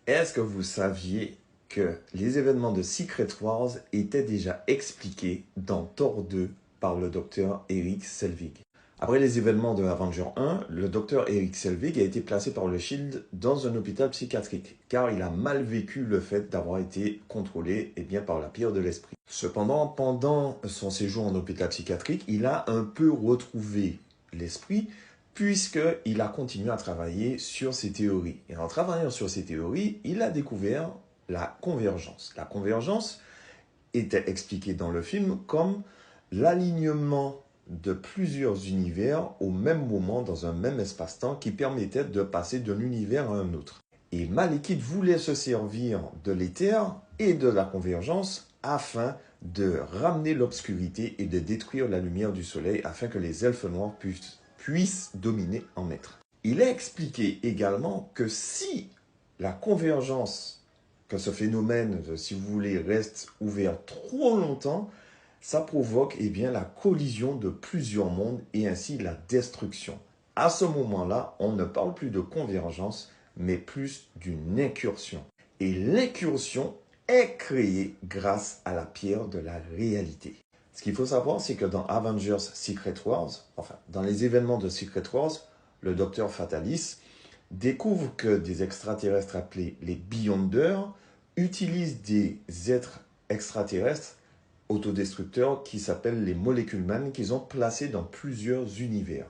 Est-ce que vous saviez que les événements de Secret Wars étaient déjà expliqués dans Thor 2 par le docteur Erik Selvig? Après les événements de Avenger 1, le docteur Erik Selvig a été placé par le SHIELD dans un hôpital psychiatrique, car il a mal vécu le fait d'avoir été contrôlé par la pire de l'esprit. Cependant, pendant son séjour en hôpital psychiatrique, il a un peu retrouvé l'esprit, puisqu'il a continué à travailler sur ses théories. Et en travaillant sur ses théories, il a découvert la convergence. La convergence était expliquée dans le film comme l'alignement de plusieurs univers au même moment dans un même espace-temps qui permettait de passer d'un univers à un autre. Et Malekith voulait se servir de l'éther et de la convergence afin de ramener l'obscurité et de détruire la lumière du soleil afin que les elfes noirs puissent dominer en maître. Il a expliqué également que si la convergence, que ce phénomène, si vous voulez, reste ouvert trop longtemps, ça provoque la collision de plusieurs mondes et ainsi la destruction. À ce moment-là, on ne parle plus de convergence, mais plus d'une incursion. Et l'incursion est créée grâce à la pierre de la réalité. Ce qu'il faut savoir, c'est que dans Avengers Secret Wars, dans les événements de Secret Wars, le docteur Fatalis découvre que des extraterrestres appelés les Beyonders utilisent des êtres extraterrestres autodestructeurs qui s'appellent les Molecule Man, qu'ils ont placés dans plusieurs univers.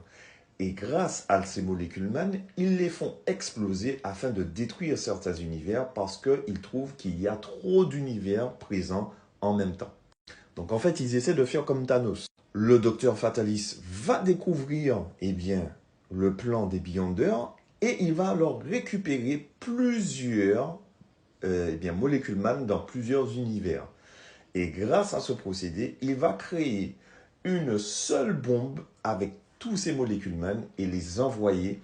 Et grâce à ces Molecule Man, ils les font exploser afin de détruire certains univers parce qu'ils trouvent qu'il y a trop d'univers présents en même temps. Donc en fait, ils essaient de faire comme Thanos. Le docteur Fatalis va découvrir le plan des Beyonders et il va alors récupérer plusieurs Molecule Man dans plusieurs univers. Et grâce à ce procédé, il va créer une seule bombe avec tous ces Molecule Man et les envoyer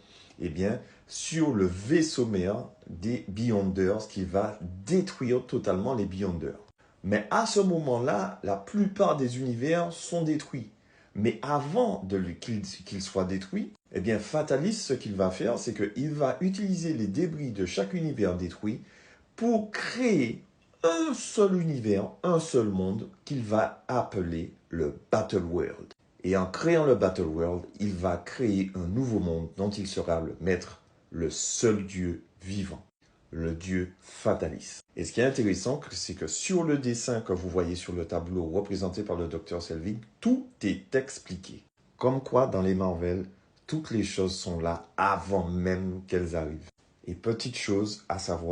sur le vaisseau mère des Beyonders qui va détruire totalement les Beyonders. Mais à ce moment-là, la plupart des univers sont détruits. Mais avant qu'ils soient détruits, Fatalis, ce qu'il va faire, c'est qu'il va utiliser les débris de chaque univers détruit pour créer un seul univers, un seul monde qu'il va appeler le Battle World. Et en créant le Battle World, il va créer un nouveau monde dont il sera le maître, le seul Dieu vivant, le Dieu Fatalis. Et ce qui est intéressant, c'est que sur le dessin que vous voyez sur le tableau représenté par le Dr Selvig, tout est expliqué. Comme quoi, dans les Marvel, toutes les choses sont là avant même qu'elles arrivent. Et petite chose à savoir,